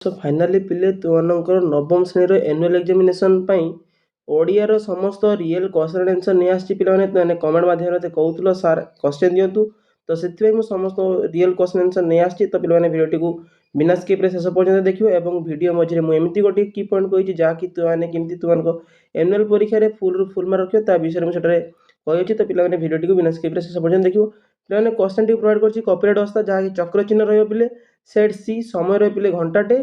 सो finally पिले तुमनकर नवम श्रेणी एनुअल एग्जामिनेशन ओडियार समस्त रियल क्वेश्चन आंसर नहीं आसी पे कमेंट माध्यम कहूल सार क्वेश्चन दिंतु तो से समस्त रियल क्वेश्चन आंसर नहीं आसी तो पे भिडियो को बिना स्किप्रे शेष पर्यटन देखिए और भिडियो मझे मुझे गोटे की पॉइंट कही जहाँकि तुमने तुम एनुअल परीक्षा फुल फुल मार्क रखिए विषय मुझे कही तो पे भिडियो को बिना स्किप्रे शेष पर्यटन देखिए पे क्वेश्चन टी प्रोवाइड कर कॉपीराइट अवस्था जहाँकि चक्र चिन्ह रे सेट सी समय रे घंटाटे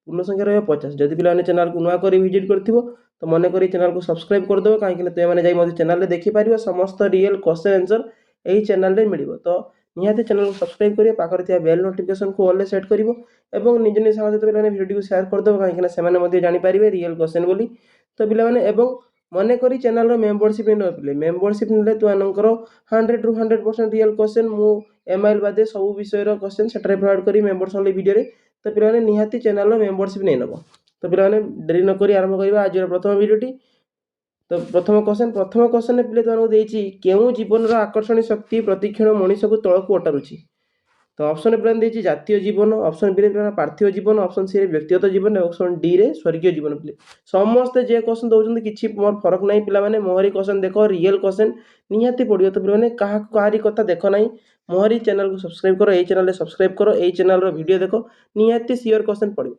पूर्ण संख्या रहा 50 जदि पे चैनल को नुआ कर विजिट कर तो मन कर चैनल को सब्सक्राइब करदेव कहीं तुमने चैनल देखिपार समस्त रियल क्वेश्चन आंसर यही चैनल में मिल तो निहाती चैनल को सब्सक्राइब करेंगे पाखे बेल नोटिफिकेशन को ऑल सेट कर निज निज साथ सहित भिडियो को शेयर करदेव कहीं जापर रियल क्वेश्चन बोली तो पे मन करी चैनल मेंबरशिप नहीं मेंबरशिप ने तुमकर 100 ରୁ 100% रियल क्वेश्चन मु एमआईएल बादे सब विषय क्वेश्चन से प्रोवाइड करी मेंबर्स ओनली वीडियो तो पे निहाती चैनल मेंबरशिप नहीं नब तो पे डेरी नक आरंभ करवा आज प्रथम वीडियोटी तो प्रथम क्वेश्चन पे तुमको क्यों जीवन आकर्षण शक्ति प्रतिक्षण मनीष को तल को अटारुची तो ऑप्शन पे जातीय जीवन ऑप्शन बी रे पार्थिव जीवन ऑप्शन सी रे व्यक्तिगत जीवन ऑप्शन डी रे स्वर्गीय जीवन पे समस्ते जे क्वेश्चन दौरान किसी मोर फरक नहीं पे मोहरी क्वेश्चन देख रियल क्वेश्चन निहाती पड़ो तो पे कहारी कथा देख ना मोहरी चैनल को सब्सक्राइब करो यही चैनल सब्सक्राइब करो यही चैनल वीडियो देख निहाती सियोर क्वेश्चन पड़ो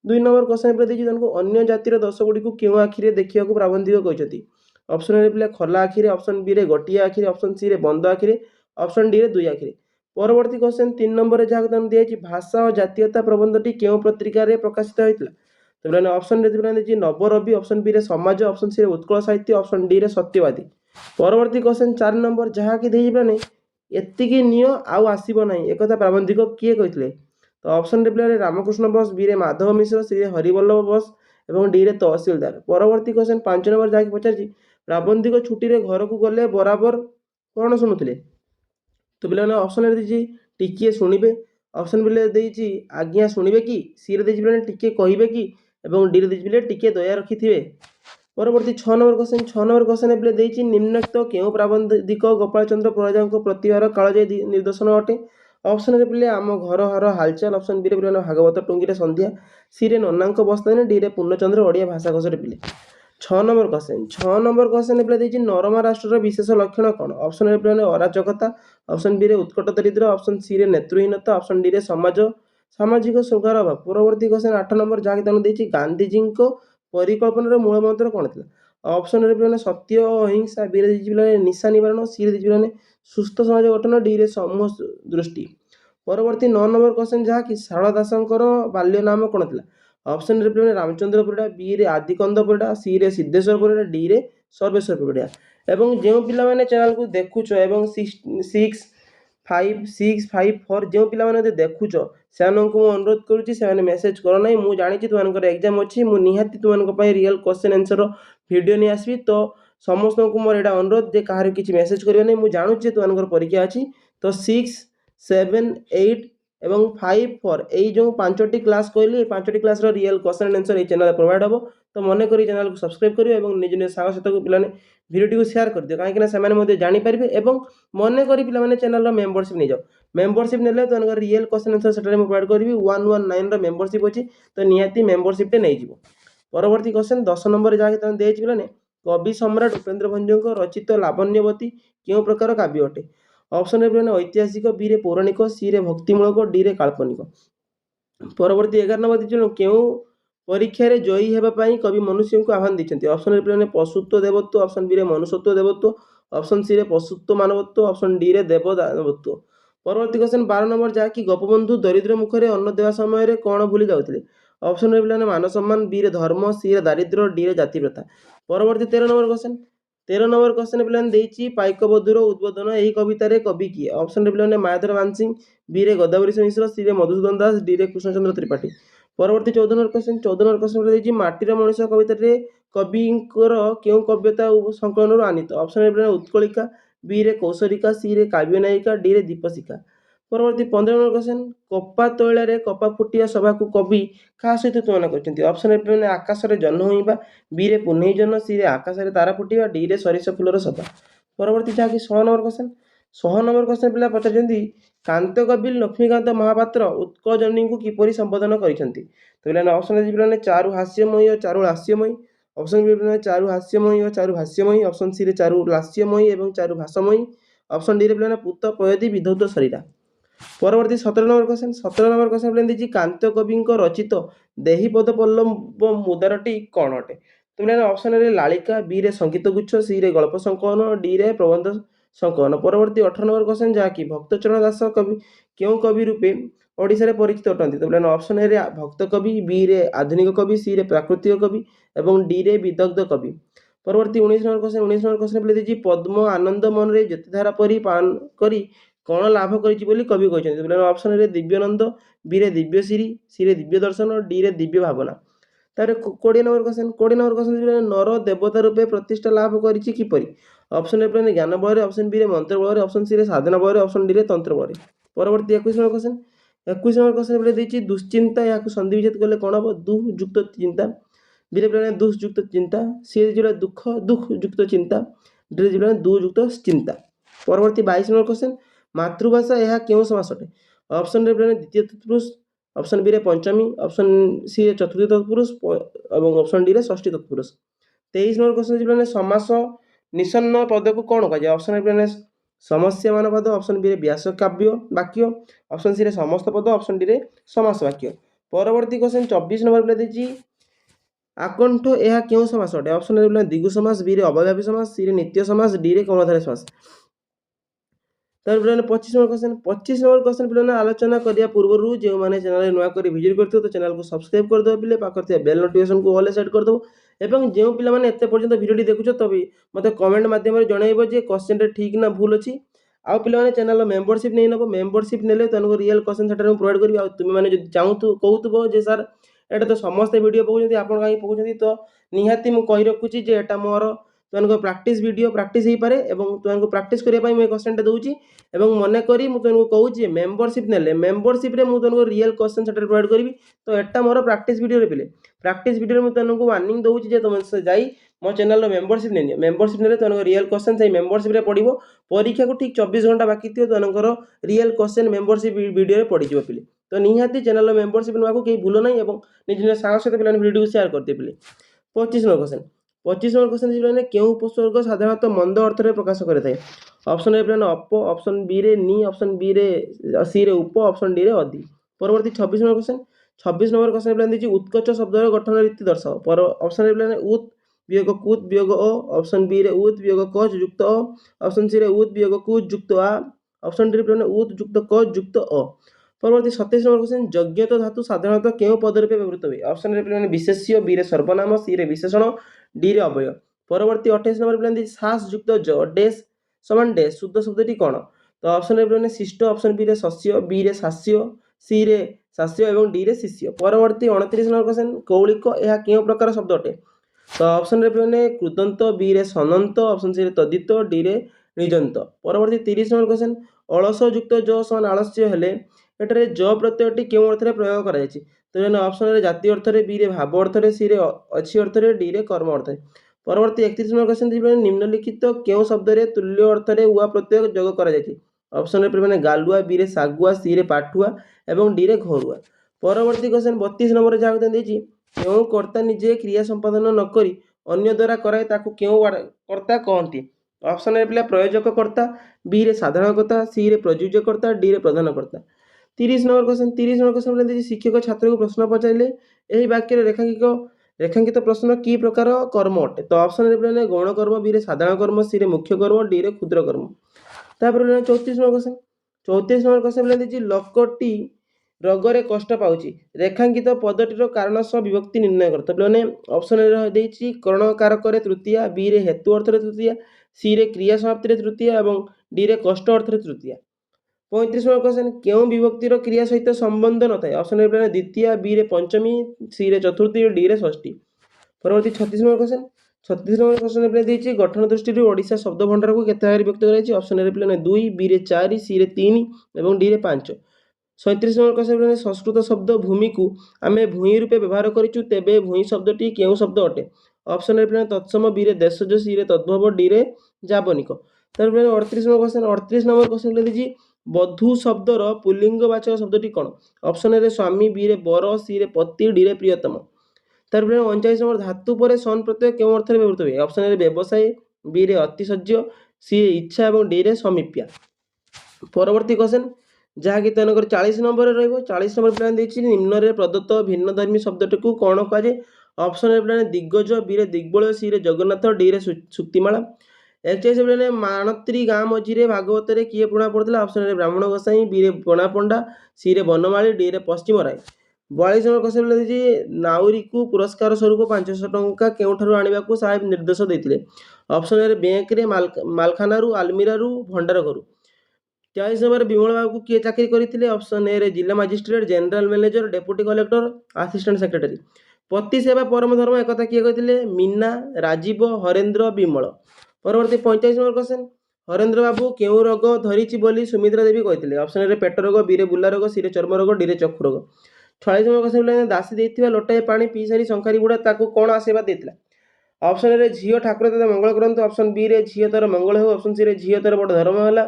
2 नंबर क्वेश्चन पे तुमको अन्य जातिर दश गुड़ी को क्यों आखिरे देखा प्राबंधिक कहते ऑप्शन ए पे खोला आखिरे ऑप्शन बी रे गोटे आखिरे ऑप्शन सी रे बंद आखिरे ऑप्शन डी रे 2 आखिरे परवर्ती क्वेश्चन 3 नंबर जहाँ दिखाई भाषा और जातीयता प्रबंधटी क्यों पत्रिका प्रकाशित होता तो पे ऑप्शन रे नवरवि ऑप्शन बी रे समाज ऑप्शन सी रे उत्कल साहित्य ऑप्शन डी रे सत्यवादी परवर्ती क्वेश्चन 4 नंबर जहाँ कि पे एतिकी नियो आउ आसीबो नहीं एक प्राबंधिक किए कहते तो ऑप्शन रे रामकृष्ण बस बी रे माधव मिश्र सी रे हरिवल्लभ बस और डी रे तहसीलदार परवर्ती क्वेश्चन 5 नंबर जहाँ पचार प्राबंधिक छुट्टी रे घर को गले बराबर कौन शुणुले तो पे ऑप्शन टिके शुणे ऑप्शन बी आज्ञा शुणे कि सी रे टिके कहे कि डी रे टिके दया रखि थे परवर्ती 6 नंबर क्वेश्चन पे निम्नलिखित क्यों प्राबंधिक गोपाल चंद्र प्रजा प्रतिभार कालजयी निर्देशन अटे ऑप्शन पे आम घर हार हालचाल ऑप्शन बी रे भागवत टुंगी संध्या सी रे नन्ना बस्तान डी रे पूर्णचंद्र ओडिया भाषा कोश पे 6 नंबर क्वेश्चन पे नरमा राष्ट्र विशेष लक्षण कौन ऑप्शन पे अराजकता ऑप्शन बी रे उत्कट दरिद्र ऑप्शन सी रे नेतृहीनता ऑप्शन डी रे सामाजिक शृंखलार अभाव परवर्ती क्वेश्चन 8 नंबर जहाँ गांधीजी परिकल्पना मूल मंत्र कौन था ऑप्शन पे सत्य अहिंसा बी रे निशा निवारण सी रे सुस्थ समाज गठन डी रे समूह दृष्टि परवर्ती 9 नंबर क्वेश्चन जहाँ कि शारदा दासंकर बाल्य नाम कौन था ऑप्शन रे रामचंद्र परिड़ा बी रे आदिकंद परिड़ा सी रे सिद्धेश्वर परिड़ा डी रे सर्वेश्वर परिड़ा एवं जो पिला माने चैनल को देखुच एवं 6564 जो पिला माने देखुच से अनुरोध करुच्ची से मेसेज कर ना मुझे जानी तुम एग्जाम अच्छी मुझे निहाती तुम रियल क्वेश्चन आंसर वीडियो नहीं आसबि तो समस्त को मोर एटा अनुरोध जे कहार किसी मेसेज करियो नहीं मुझे जानुची तुम परीक्षा अच्छी तो 6, 7, 8 एवं 5, 4 यही जो 5टी क्लास कहली 5टी क्लास रियल क्वेश्चन आंसर ये चैनल प्रोवाइड हम तो मन करी चैनल को सब्सक्राइब करेंगे और निज निज सांग सहित पे भिडियो को शेयर कर दियो कहीं से जापर और मन करी पे चैनल मेंबरशिप नहीं जाओ मेंबरशिप ने तो रियल क्वेश्चन आंसर से प्रोवाइड करी 119 मेंबरशिप अच्छी तो निहाती मेंबरशिप टे नहीं परवर्ती क्वेश्चन 10 नंबर जहाँ देखिए पे कवि सम्राट उपेन्द्र भंजों रचित लावण्यवती क्यों प्रकार काव्य अटे ऑप्शन रे ऐतिहासिक बी रे पौराणिक सी रे भक्तिमूलक डी रे काल्पनिक परवर्ती 11 नंबर क्यों परीक्षा रे जयी हेबाई कवि मनुष्य को आह्वान देते ऑप्शन रे पशुत्व देवत्व ऑप्शन बी रे मनुष्यत्व देवत्व ऑप्शन सी रे पशुत्व मानवत्व ऑप्शन डी रे देव दानवत्व परवर्ती क्वेश्चन 12 नंबर जहाँकि गोपबंधु दरिद्र मुखरे अन्न देवा समय कौन भूली जाते ऑप्शन रे मान सम्मान बी रे धर्म सी रे दारिद्र्य डी रे जाति प्रथा परवर्ती 13 नंबर क्वेश्चन पे पाइकबधूर उद्बोधन यही कवितार कवि किए ऑप्शन पे मायाधर मानसिंह बी रे गोदावरी मिश्र सी रे मधुसूदन दास डी रे कृष्णचंद्र त्रिपाठी परवर्ती 14 नंबर क्वेश्चन माटीर मनीष कविता कवि क्यों कव्यता संकलन आनीत ऑप्शन पे उत्कलिका बी रे कौशरिका सी रे काव्यनायिका डी रे दीपशिखा परवर्ती 15 नंबर क्वेश्चन कपा तैल कपा फुटिया सभा को कवि क्या सहित तुलना करते ऑप्शन पे आकाश में जन्म होइबा बी रे पुनई जन सी रे आकाश में तारा फुटिया डी रे सरिष फूलर सभा परवर्ती जहाँकि 16 नंबर क्वेश्चन पे पचार कांत कवि लक्ष्मीकांत महापात्र उत्कल जननी को किपरि संबोधन करते तो पिलाने ऑप्शन है पिलाने चारु हास्यमयी और चारु लास्यमयी। ऑप्शन बी पिलाने चारु हास्यमयी और चारु भाष्यमयी। ऑप्शन सी रे चारु लास्यमयी एवं चारु भाषमयी। ऑप्शन डी रे पिलाने पूत पयति विधौत शरीरा। परवर्ती 17 नंबर क्वेश्चन 17 नंबर क्वेश्चन पिलाने देछि कांत कविଙ୍କ रचित देहीपद पल्लव मुदारटी कौन अटे। तो पिलाने ऑप्शन रे लालिका, बी रे संगीत गुच्छ, सी रे गल्प संकलन, डी रे प्रबंध संकलन। परवर्ती 18 नंबर क्वेश्चन जहाँकि भक्तचरण दास कवि क्यों कवि रूपे ओडिशा रे परिचित अटंती। तो पिलाने ऑप्शन ए रे भक्त कवि, बी रे आधुनिक कवि, सी रे प्राकृतिक कवि एवं डी रे विदग्ध कवि। परवर्ती 19 नंबर क्वेश्चन पिले देछि पद्म आनंद मन रे ज्योतिधारा परि पान करी कौन लाभ करिछि बोली कवि कहते। पिलाने ऑप्शन रे दिव्यानंद, बी रे दिव्यश्री, सी रे दिव्य दर्शन, डी रे दिव्य भावना। तारे 20 नंबर क्वेश्चन नर देवता रूपे प्रतिष्ठा लाभ करिछि किपरि। ऑप्शन ए पिलाने ज्ञान बଳରେ, ऑप्शन बी रे मंत्र बଳରେ, ऑप्शन सी रे साधना बଳରେ, ऑप्शन डी रे तंत्र बଳରେ। परवर्ती 21 नंबर क्वेश्चन पिले देछि दुश्चिंता याकु संधि विच्छेद कले कोन हबो दुख युक्त चिंता। बी रे पिलाने दुख युक्त चिंता, सी रे जिला दुख युक्त चिंता, डी रे जिला दुख युक्त चिंता। परवर्ती 22 नंबर क्वेश्चन मातृभाषा यह क्यों समास अटे। ऑप्शन रे पिलाने द्वितीय तत्पुरुष, ऑप्शन बी रे पंचमी, ऑप्शन सी रे चतुर्थ तत्पुरुष एवं ऑप्शन डी रे षष्ठी तत्पुरुष। 23 नंबर क्वेश्चन पिलाने समास निषन्न पद को कौन कहा जाए। ऑप्शन रे पिलाने समस्यामान पद, ऑप्शन बी रे व्यास काव्य वाक्य, ऑप्शन सी रे समस्त पद, ऑप्शन डी रे समास वाक्य। परवर्ती क्वेश्चन 24 नंबर पिला देछि आकंठ यह क्यों समास अटे। ऑप्शन रे पिलाने द्विगु समास, बी रे अवयवी समास, सी रे नित्य समास, डी रे कर्मधारय समास। तार पिलाने 25 नंबर क्वेश्चन पिलाने आलोचना करिया पूर्वरु जे माने चैनल नुआ करी विजिट करथो तो चैनल को सब्सक्राइब कर दो पिले पाकर थिया बेल नोटिफिकेशन को ऑल सेट कर दो एवं जे पिला माने एते पर्यंत वीडियो देखुछो तबे मते कमेंट माध्यम रे जणाइबो जे क्वेश्चन रे ठीक ना भूल अछि। आ पिला माने चैनल मेंबरशिप नै नबो, मेंबरशिप नेले तनको रियल क्वेश्चन सेटर में प्रोवाइड करबी। आ तुम माने जदि चाहू कहूतबो जे सर एटा तो समस्त वीडियो पहुचंती आपण काई पहुचंती तो निहाती मु कहि रखुची जे एटा मोर तुमको प्रैक्टिस वीडियो प्रैक्टिस ही पारे एवं तुमको प्रैक्टिस करिया पई मैं क्वेश्चन टे दउची एवं मने करी मु तुमको कहू जे मेंबरशिप नेले मेंबरशिप रे मु तुमको रियल क्वेश्चन सेटर प्रोवाइड करबी। तो एटा मोर प्रैक्टिस वीडियो रे पिले प्रैक्टिस वीडियो रे मु तुमको वार्निंग दउची जे तुम से जाई मो चैनल रो मेंबरशिप नेनी मेंबरशिप नेले तुमको रियल क्वेश्चन से मेंबरशिप रे पडिबो। परीक्षा को ठीक 24 घंटा बाकी थियो तुमको रियल क्वेश्चन मेंबरशिप वीडियो रे पडी जिवो पिले। तो निहाती चैनल रो मेंबरशिप नवा को केही भूलो नै एवं निज निज सांग सहित पिलाने वीडियो को शेयर कर दे पिले। 25 नंबर क्वेश्चन पिलाने केउ उपसर्ग साधारणतः मंद अर्थ रे प्रकाश करे थाए। ऑप्शन ए पिलाने अप, ऑप्शन बी रे नी, ऑप्शन बी रे सी रे उप, ऑप्शन डी रे अधि। परवर्ती 26 नंबर क्वेश्चन पिलाने दिछि उत्कच शब्द रे गठन रीति दर्शाओ। पर ऑप्शन ए पिलाने उत वियोग कुत वियोग अ, ऑप्शन बी रे उत वियोग क युक्त अ, ऑप्शन सी रे उत वियोग कुत युक्त आ, ऑप्शन डी रे पिलाने उत युक्त क युक्त अ। परवर्ती 27 नंबर क्वेश्चन यज्ञत धातु साधारणतः केउ पद रूपे व्यवहृत हुए। ऑप्शन रे पिलाने विशेष्य, बी रे सर्वनाम, सी रे विशेषण, डी रे अव्यय। परवर्ती 28 नंबर पिलाने सास युक्त ज डैश समान डैश शुद्ध शब्दटी कौन। तो ऑप्शन ए पिलाने शिष्ट, ऑप्शन बी रे शस्य, बी रे शास्य, सी रे शास्य एवं डी रे शिष्य। परवर्ती 29 नंबर क्वेश्चन कौलिक यह केउ प्रकार शब्द अटे। तो ऑप्शन रे पिलाने कृदंत, बी रे सनंत, ऑप्शन सी रे तदित, डी रे निजंत। परवर्ती 30 नंबर क्वेश्चन अलस युक्त ज समान आलस्य हेले एटारे ज प्रत्ययटी केउ अर्थ रे प्रयोग करा जायछि। तो एने ऑप्शन रे जाति अर्थ रे, बी रे भाव अर्थ रे, सी रे अछि अर्थ रे, डी रे कर्म अर्थ रे। परवर्ती 31 नंबर क्वेश्चन दिबे निम्नलिखित केउ शब्द रे तुल्य अर्थ रे उआ प्रत्यय जोग करा जायछि। ऑप्शन रे पिलाने गालुआ, बी रे सागुआ, सी रे पाठुआ एवं डी रे घरुआ। परवर्ती क्वेश्चन 32 नंबर रे जाग देछि केउ कर्ता निजे क्रिया संपादन न करी अन्य द्वारा कराए ताकू केउ कर्ता कहंती। ऑप्शन ए पिला प्रयोजक कर्ता, बी रे साधारणकर्ता, सी रे प्रयोज्यकर्ता, डी रे प्रधानकर्ता। 30 नंबर क्वेश्चन बोले शिक्षक छात्र को प्रश्न पचारिले एही वाक्य रेखांकित प्रश्न की प्रकार कर्म अटे। तो ऑप्शन रे पिलाने गौण कर्म, बी रे साधारण कर्म, सी रे मुख्य कर्म, डी रे क्षुद्र कर्म। तापर 34 नंबर क्वेश्चन बोले लोकटी रोगरे कष्ट पाउची रेखांकित पदटीर कारण सह विभक्ति निर्णय कर। तो पिलाने ऑप्शन रे देछि करण कारक रे तृतीया, बी रे हेतु अर्थ रे तृतीया, सी रे क्रिया समाप्ति रे तृतीया एवं डी रे कष्ट अर्थ रे तृतीया। 35 नंबर क्वेश्चन केउ विभक्तिर क्रिया सहित संबंध न थाए। ऑप्शन ए पिलाने द्वितीया, बी रे पंचमी, सी रे चतुर्थी, डी रे षष्ठी। परवर्ती 36 नंबर क्वेश्चन पे देछि गठन दृष्टि ओडिशा शब्द भंडार को केते भाग विभक्त कराइछि। ऑप्शन ए पिलाने 2, बी रे 4, सी रे 3 एवं डी रे 5। 37 नंबर क्वेश्चन पे संस्कृत शब्द भूमि को आमे भूमि रूपे व्यवहार करिछु तेबे भूमि शब्दटी केउ शब्द अटे। ऑप्शन ए पिलाने तत्सम, बी रे देशज, सी रे तद्भव, डी रे जावनिक। तार 38 नंबर क्वेश्चन पे देछि ବଧୂ ଶବ୍ଦର ପୁଲ୍ଲିଙ୍ଗବାଚକ ଶବ୍ଦଟି କ'ଣ? ଅପସନ୍ ଏରେ ସ୍ୱାମୀ, ବିରେ ବର, ସିରେ ପତି, ଡିରେ ପ୍ରିୟତମ। ତାପରେ 39 ନମ୍ବର ଧାତୁ ପରେ ସନ୍ ପ୍ରତ୍ୟୟ କେଉଁ ଅର୍ଥରେ ବ୍ୟବହୃତ ହୁଏ? ଅପସନ୍ ଏରେ ବ୍ୟବସାୟୀ, ବିରେ ଅତିଶଯ୍ୟ, ସିରେ ଇଚ୍ଛା ଏବଂ ଡିରେ ସମୀପ୍ୟା। ପରବର୍ତ୍ତୀ କ୍ୱେଶ୍ଚନ୍ ଯାହାକି ତେଣୁକରି 40 ନମ୍ବରରେ ରହିବ। 40 ନମ୍ବର ପିଲାମାନେ ଦେଇଛି ନିମ୍ନରେ ପ୍ରଦତ୍ତ ଭିନ୍ନଧର୍ମୀ ଶବ୍ଦଟିକୁ କ'ଣ କୁହାଯାଏ? ଅପସନ୍ ଏ ପିଲାମାନେ ଦିଗ୍ଗଜ, ବିରେ ଦିଗ୍ବଳୟ, ସିରେ ଜଗନ୍ନାଥ, ଡିରେ ସୁକ୍ତିମାଳା। 41 ପିଲାମାନେ ମାଣତ୍ରୀ ଗାଁ ମଝିରେ ଭାଗବତରେ କିଏ ପୁରୁଣା ପଡ଼ୁଥିଲା? ଅପସନ୍ ଏ ବ୍ରାହ୍ମଣ ଗୋସାଇଁ, ବିରେ ପଣା ପଣ୍ଡା, ସିରେ ବନମାଳୀ, ଡିରେ ପଶ୍ଚିମ ରାୟ। 42 ନମ୍ବର କ୍ୱେଶ୍ଚନ୍ ଦେଇଛି ନାଉରୀକୁ ପୁରସ୍କାର ସ୍ୱରୂପ 500 ଟଙ୍କା କେଉଁଠାରୁ ଆଣିବାକୁ ସାହେବ ନିର୍ଦ୍ଦେଶ ଦେଇଥିଲେ? ଅପସନ୍ ଏ ବ୍ୟାଙ୍କରେ, ମାଲଖାନାରୁ, ଆଲମିରାରୁ, ଭଣ୍ଡାର ଘରୁ। 43 ନମ୍ବରରେ ବିମଳ ବାବୁକୁ କିଏ ଚାକିରି କରିଥିଲେ? ଅପସନ୍ ଏ ଜିଲ୍ଲା magistrate, general manager, deputy collector, assistant secretary. ପତି ସେବା ପରମ ଧର୍ମ ଏକଥା କିଏ କହିଥିଲେ? ମୀନା, ରାଜୀବ, ହରେନ୍ଦ୍ର, ବିମଳ। ପରବର୍ତ୍ତୀ 45 ନମ୍ବର କ୍ୱେଶ୍ଚନ୍ ହରେନ୍ଦ୍ର ବାବୁ କେଉଁ ରୋଗ ଧରିଛି ବୋଲି ସୁମିତ୍ରା ଦେବୀ କହିଥିଲେ? ଅପସନ୍ ଏ ପେଟ ରୋଗ, ବିରେ ବୁଲା ରୋଗ, ସିରେ ଚର୍ମ ରୋଗ, ଡିରେ ଚକ୍ଷୁ ରୋଗ। 46 ନମ୍ବର କ୍ୱେଶ୍ଚନ୍ ଦାସୀ ଦେଇଥିବା ଲୋଟାଏ ପାଣି ପିଇ ସାରି ଶଙ୍ଖାରୀ ବୁଢ଼ା ତାକୁ କ'ଣ ଆଶୀର୍ବାଦ ଦେଇଥିଲା? ଅପସନ୍ ଏ ଝିଅ ଠାକୁର ତୋତେ ମଙ୍ଗଳ କରନ୍ତୁ, ଅପସନ୍ ବି ରେ ଝିଅ ତୋର ମଙ୍ଗଳ ହେଉ, ଅପସନ୍ ସି ରେ ଝିଅ ତୋର ବଡ଼ ଧର୍ମ ହେଲା,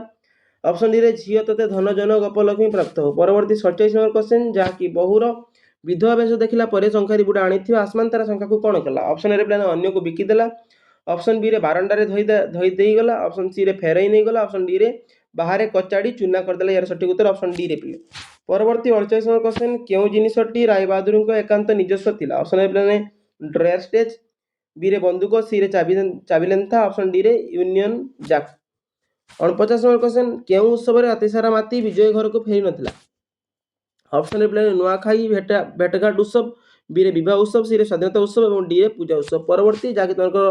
ଅପସନ୍ ଡି ରେ ଝିଅ ତୋତେ ଧନ ଜନ ଗୋପଲକ୍ଷ୍ମୀ ପ୍ରାପ୍ତ ହେଉ। ପରବର୍ତ୍ତୀ 47 ନମ୍ବର କ୍ୱେଶ୍ଚନ୍ ଯାହାକି ବହୁର ବିଧବା ବେଶ ଦେଖିଲା ପରେ ଶଙ୍ଖାରୀ ବୁଢ଼ା ଆଣିଥିବା ଆସମାନ ତାରା ଶଙ୍ଖାକୁ କ'ଣ କଲା? ଅପସନ୍ ଏ ପିଲାମାନେ ଅନ୍ୟକୁ ବିକିଦେଲା, ଅପସନ୍ ବି ରେ ବାରଣ୍ଡାରେ ଧୋଇ ଦେଇଗଲା, ଅପସନ୍ ସି ରେ ଫେରାଇ ନେଇଗଲା, ଅପସନ୍ ଡି ରେ ବାହାରେ କଚାଡ଼ି ଚୂନା କରିଦେଲା। ଏହାର ସଠିକ ଉତ୍ତର ଅପସନ୍ ଡି ରେ ପିଲେ। ପରବର୍ତ୍ତୀ 48 ନମ୍ବର କ୍ୱେଶ୍ଚନ୍ କେଉଁ ଜିନିଷଟି ରାୟବାହାଦୁରଙ୍କ ଏକାନ୍ତ ନିଜସ୍ୱ ଥିଲା? ଅପସନ୍ ଏ ପିଲାମାନେ ଡ୍ରୟାର ଷ୍ଟେଜ୍, ବି ରେ ବନ୍ଧୁକ, ସି ରେ ଚାବିଲେନ୍ଥା, ଅପସନ୍ ଡି ରେ ୟୁନିୟନ ଜାକ୍। 49 ନମ୍ବର କ୍ୱେଶ୍ଚନ୍ କେଉଁ ଉତ୍ସବରେ ରାତିସାରା ମାତି ବିଜୟ ଘରକୁ ଫେରି ନଥିଲା? ଅପସନ୍ ଏ ପିଲାମାନେ ନୂଆଖାଇ, ଭେଟଘାଟ ଉତ୍ସବ, ବି ରେ ବିବାହ ଉତ୍ସବ, ସି ରେ ସ୍ୱାଧୀନତା ଉତ୍ସବ ଏବଂ ଡି ରେ ପୂଜା ଉତ୍ସବ। ପରବର୍ତ୍ତୀ ଯାହାକି ତାଙ୍କର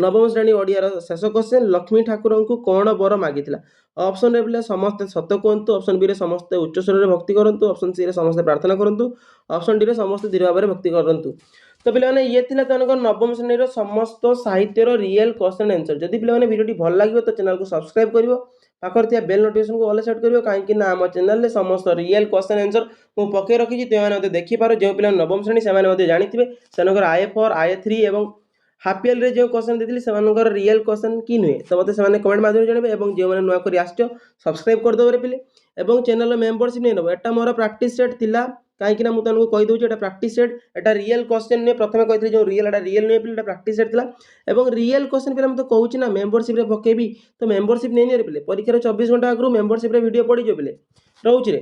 ନବମ ଶ୍ରେଣୀ ଓଡ଼ିଆର ଶେଷ କ୍ୱେଶ୍ଚନ୍ ଲକ୍ଷ୍ମୀ ଠାକୁରଙ୍କୁ କ'ଣ ବର ମାଗିଥିଲା? ଅପସନ୍ ଏ ପିଲା ସମସ୍ତେ ସତ କୁହନ୍ତୁ, ଅପସନ୍ ବି ରେ ସମସ୍ତେ ଉଚ୍ଚ ସ୍ୱରରେ ଭକ୍ତି କରନ୍ତୁ, ଅପସନ୍ ସି ରେ ସମସ୍ତେ ପ୍ରାର୍ଥନା କରନ୍ତୁ, ଅପସନ୍ ଡି ରେ ସମସ୍ତେ ଧୀର ଭାବରେ ଭକ୍ତି କରନ୍ତୁ। ତ ପିଲାମାନେ ଇଏ ଥିଲା ତାଙ୍କର ନବମ ଶ୍ରେଣୀର ସମସ୍ତ ସାହିତ୍ୟର ରିଏଲ୍ କ୍ୱେଶ୍ଚନ୍ ଆନ୍ସର। ଯଦି ପିଲାମାନେ ଭିଡ଼ିଓଟି ଭଲ ଲାଗିବ ତ ଚ୍ୟାନେଲକୁ ସବସ୍କ୍ରାଇବ୍ କରିବ, ପାଖରେ ଥିବା ବେଲ୍ ନୋଟିଫିକେସନକୁ ଅଲ୍ ସେଟ୍ କରିବ, କାହିଁକି ନା ଆମ ଚ୍ୟାନେଲରେ ସମସ୍ତ ରିଏଲ୍ କ୍ୱେଶ୍ଚନ୍ ଆନ୍ସର ମୁଁ ପକାଇ ରଖିଛି। ତୁମେମାନେ ମଧ୍ୟ ଦେଖିପାର, ଯେଉଁ ପିଲାମାନେ ନବମ ଶ୍ରେଣୀ ସେମାନେ ମଧ୍ୟ ଜାଣିଥିବେ ସେମାନଙ୍କର IA4, IA3 ଏବଂ ହାଫ୍ ଇୟର୍ରେ ଯେଉଁ କ୍ୱେଶ୍ଚନ୍ ଦେଇଥିଲି ସେମାନଙ୍କର ରିଏଲ୍ କ୍ୱେଶ୍ଚନ୍ କି ନୁହେଁ ତ ମୋତେ ସେମାନେ କମେଣ୍ଟ ମାଧ୍ୟମରେ ଜଣାଇବେ। ଏବଂ ଯେଉଁମାନେ ନୂଆ କରି ଆସିଛ ସବସ୍କ୍ରାଇବ୍ କରିଦେବରେ ପିଲେ ଏବଂ ଚ୍ୟାନେଲର ମେମ୍ବରସିପ୍ ନେଇ ନେବ। ଏଟା ମୋର ପ୍ରାକ୍ଟିସ୍ ସେଟ୍ ଥିଲା, କାହିଁକିନା ମୁଁ ତୁମକୁ କହିଦେଉଛି ଏଟା ପ୍ରାକ୍ଟିସ୍ ସେଟ୍, ଏଟା ରିଏଲ୍ କ୍ୱେଶ୍ଚନ୍ ନୁହେଁ। ପ୍ରଥମେ କହିଥିଲି ଯେଉଁ ରିଏଲ୍ ଏଟା ରିଏଲ୍ ନୁହେଁ ପିଲେ, ଏଟା ପ୍ରାକ୍ଟିସ୍ ସେଟ୍ ଥିଲା। ଏବଂ ରିଏଲ୍ କ୍ୱେଶ୍ଚନ୍ ପିଲା ମୁଁ ତ କହୁଛି ନା ମେମ୍ବରସିପ୍ରେ ପକେଇବି, ତ ମେମ୍ବରସିପ୍ ନେଇନିରେ ପିଲେ। ପରୀକ୍ଷାର 24 ଘଣ୍ଟା ଆଗରୁ ମେମ୍ବରସିପ୍ରେ ଭିଡ଼ିଓ ପଡ଼ିଯିବ ପିଲେ। ରହୁଛି ରେ।